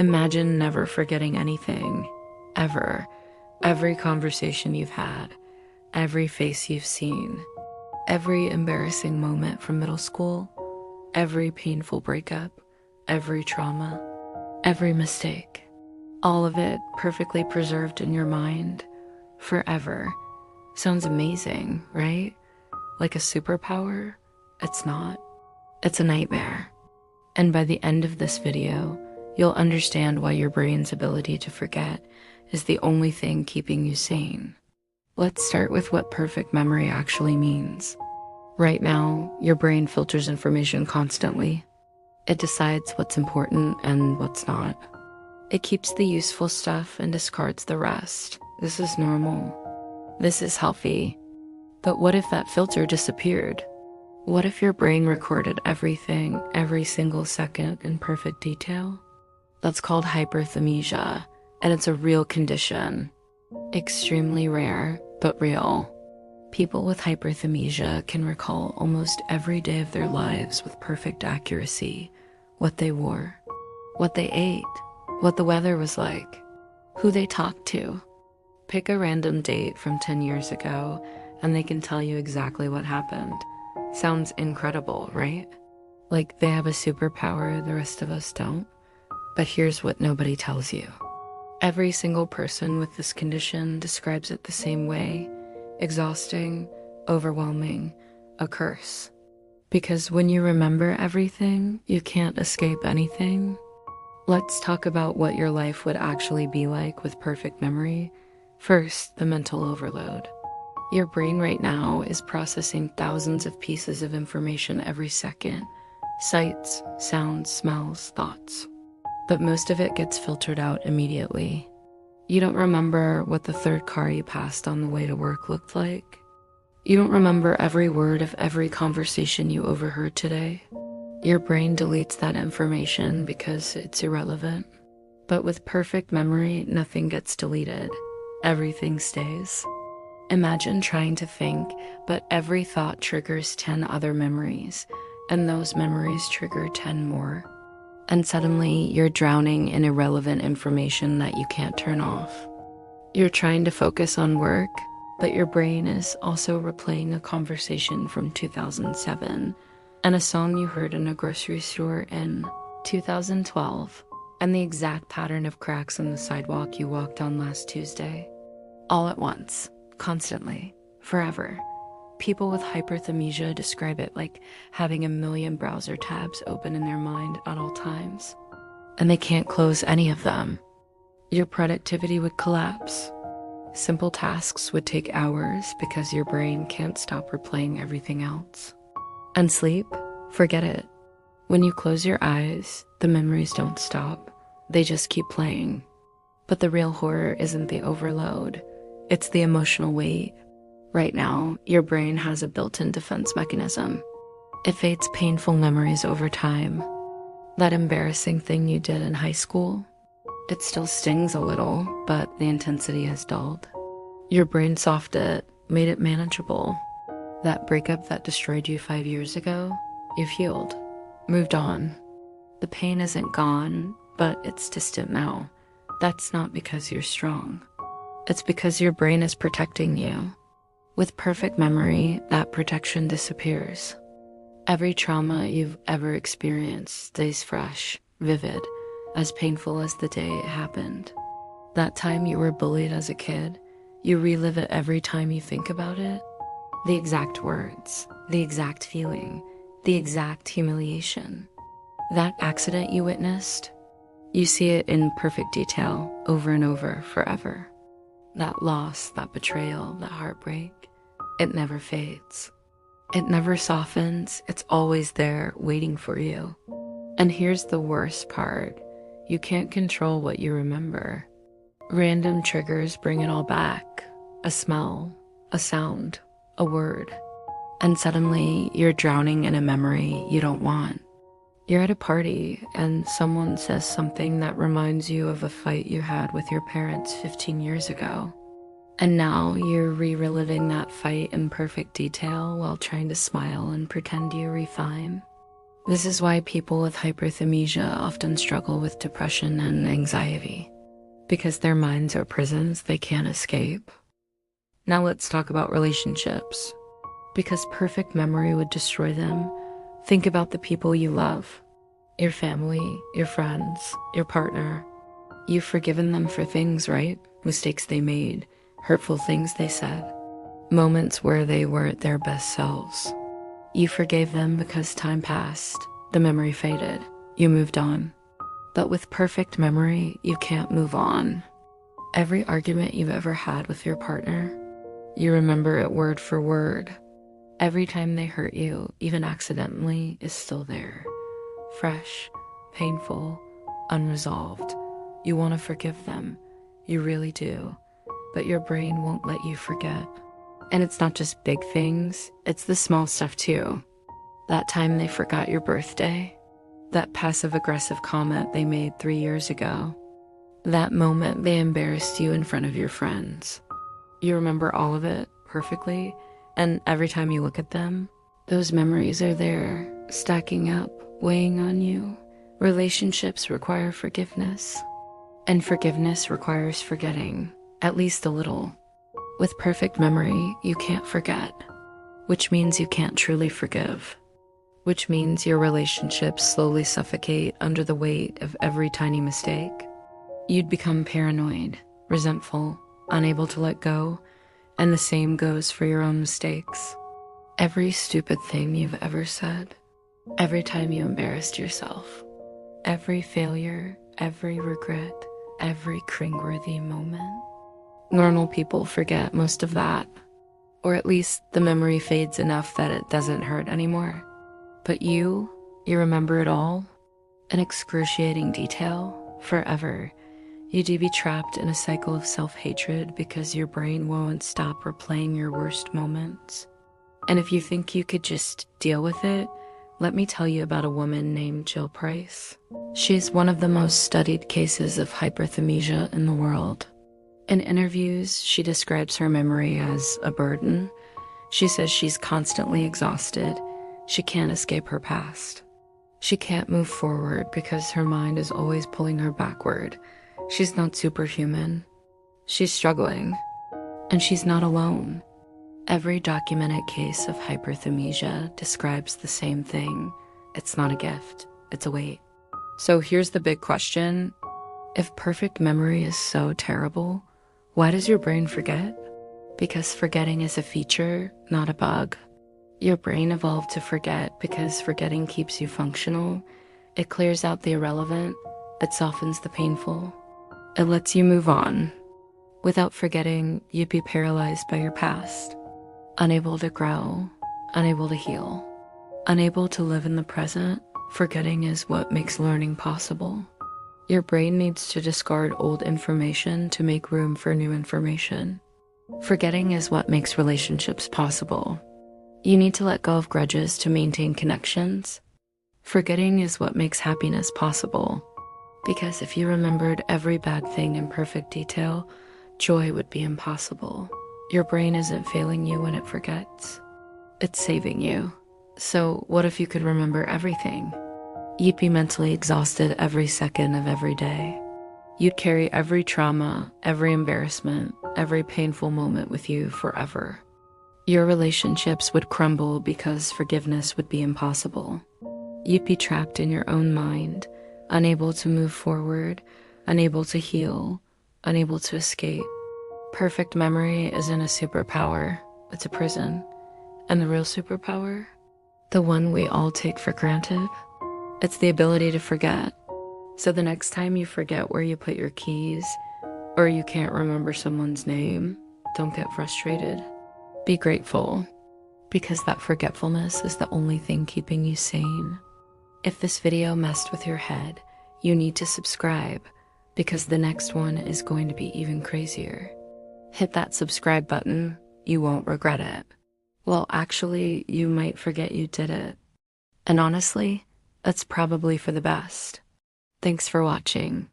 Imagine never forgetting anything, ever. Every conversation you've had, every face you've seen, every embarrassing moment from middle school, every painful breakup, every trauma, every mistake. All of it perfectly preserved in your mind, forever. Sounds amazing, right? Like a superpower? It's not. It's a nightmare. And by the end of this video, you'll understand why your brain's ability to forget is the only thing keeping you sane. Let's start with what perfect memory actually means. Right now, your brain filters information constantly. It decides what's important and what's not. It keeps the useful stuff and discards the rest. This is normal. This is healthy. But what if that filter disappeared? What if your brain recorded everything, every single second in perfect detail? That's called hyperthymesia, and it's a real condition. Extremely rare, but real. People with hyperthymesia can recall almost every day of their lives with perfect accuracy. What they wore, what they ate, what the weather was like, who they talked to. Pick a random date from 10 years ago, and they can tell you exactly what happened. Sounds incredible, right? Like they have a superpower the rest of us don't. But here's what nobody tells you. Every single person with this condition describes it the same way: exhausting, overwhelming, a curse. Because when you remember everything, you can't escape anything. Let's talk about what your life would actually be like with perfect memory. First, the mental overload. Your brain right now is processing thousands of pieces of information every second. Sights, sounds, smells, thoughts. But most of it gets filtered out immediately. You don't remember what the third car you passed on the way to work looked like. You don't remember every word of every conversation you overheard today. Your brain deletes that information because it's irrelevant. But with perfect memory, nothing gets deleted. Everything stays. Imagine trying to think, but every thought triggers 10 other memories, and those memories trigger 10 more. And suddenly, you're drowning in irrelevant information that you can't turn off. You're trying to focus on work, but your brain is also replaying a conversation from 2007, and a song you heard in a grocery store in 2012, and the exact pattern of cracks on the sidewalk you walked on last Tuesday. All at once, constantly, forever. People with hyperthymesia describe it like having a million browser tabs open in their mind at all times. And they can't close any of them. Your productivity would collapse. Simple tasks would take hours because your brain can't stop replaying everything else. And sleep? Forget it. When you close your eyes, the memories don't stop. They just keep playing. But the real horror isn't the overload. It's the emotional weight. Right now, your brain has a built-in defense mechanism. It fades painful memories over time. That embarrassing thing you did in high school, it still stings a little, but the intensity has dulled. Your brain softened it, made it manageable. That breakup that destroyed you 5 years ago, you've healed, moved on. The pain isn't gone, but it's distant now. That's not because you're strong. It's because your brain is protecting you. With perfect memory, that protection disappears. Every trauma you've ever experienced stays fresh, vivid, as painful as the day it happened. That time you were bullied as a kid, you relive it every time you think about it. The exact words, the exact feeling, the exact humiliation. That accident you witnessed, you see it in perfect detail over and over forever. That loss, that betrayal, that heartbreak, it never fades. It never softens. It's always there waiting for you. And here's the worst part. You can't control what you remember. Random triggers bring it all back. A smell, a sound, a word. And suddenly you're drowning in a memory you don't want. You're at a party and someone says something that reminds you of a fight you had with your parents 15 years ago. And now you're reliving that fight in perfect detail while trying to smile and pretend you're fine. This is why people with hyperthymesia often struggle with depression and anxiety, because their minds are prisons they can't escape. Now let's talk about relationships. Because perfect memory would destroy them, think about the people you love. Your family, your friends, your partner. You've forgiven them for things, right? Mistakes they made, hurtful things they said, moments where they weren't their best selves. You forgave them because time passed, the memory faded, you moved on. But with perfect memory, you can't move on. Every argument you've ever had with your partner, you remember it word for word. Every time they hurt you, even accidentally, is still there. Fresh, painful, unresolved. You want to forgive them. You really do. But your brain won't let you forget. And it's not just big things, it's the small stuff too. That time they forgot your birthday. That passive-aggressive comment they made 3 years ago. That moment they embarrassed you in front of your friends. You remember all of it perfectly, and every time you look at them, those memories are there, stacking up, weighing on you. Relationships require forgiveness. And forgiveness requires forgetting, at least a little. With perfect memory, you can't forget, which means you can't truly forgive, which means your relationships slowly suffocate under the weight of every tiny mistake. You'd become paranoid, resentful, unable to let go, and the same goes for your own mistakes. Every stupid thing you've ever said, every time you embarrassed yourself, every failure, every regret, every cringeworthy moment. Normal people forget most of that, or at least the memory fades enough that it doesn't hurt anymore. But you remember it all, in excruciating detail, forever. You'd be trapped in a cycle of self-hatred because your brain won't stop replaying your worst moments. And if you think you could just deal with it, let me tell you about a woman named Jill Price. She's one of the most studied cases of hyperthymesia in the world. In interviews, she describes her memory as a burden. She says she's constantly exhausted. She can't escape her past. She can't move forward because her mind is always pulling her backward. She's not superhuman. She's struggling. And she's not alone. Every documented case of hyperthymesia describes the same thing. It's not a gift, it's a weight. So here's the big question. If perfect memory is so terrible, why does your brain forget? Because forgetting is a feature, not a bug. Your brain evolved to forget because forgetting keeps you functional. It clears out the irrelevant. It softens the painful. It lets you move on. Without forgetting, you'd be paralyzed by your past. Unable to grow, unable to heal, unable to live in the present. Forgetting is what makes learning possible. Your brain needs to discard old information to make room for new information. Forgetting is what makes relationships possible. You need to let go of grudges to maintain connections. Forgetting is what makes happiness possible. Because if you remembered every bad thing in perfect detail, joy would be impossible. Your brain isn't failing you when it forgets. It's saving you. So what if you could remember everything? You'd be mentally exhausted every second of every day. You'd carry every trauma, every embarrassment, every painful moment with you forever. Your relationships would crumble because forgiveness would be impossible. You'd be trapped in your own mind, unable to move forward, unable to heal, unable to escape. Perfect memory isn't a superpower, it's a prison. And the real superpower? The one we all take for granted? It's the ability to forget. So the next time you forget where you put your keys, or you can't remember someone's name, don't get frustrated. Be grateful, because that forgetfulness is the only thing keeping you sane. If this video messed with your head, you need to subscribe, because the next one is going to be even crazier. Hit that subscribe button, you won't regret it. Well, actually, you might forget you did it. And honestly, that's probably for the best. Thanks for watching.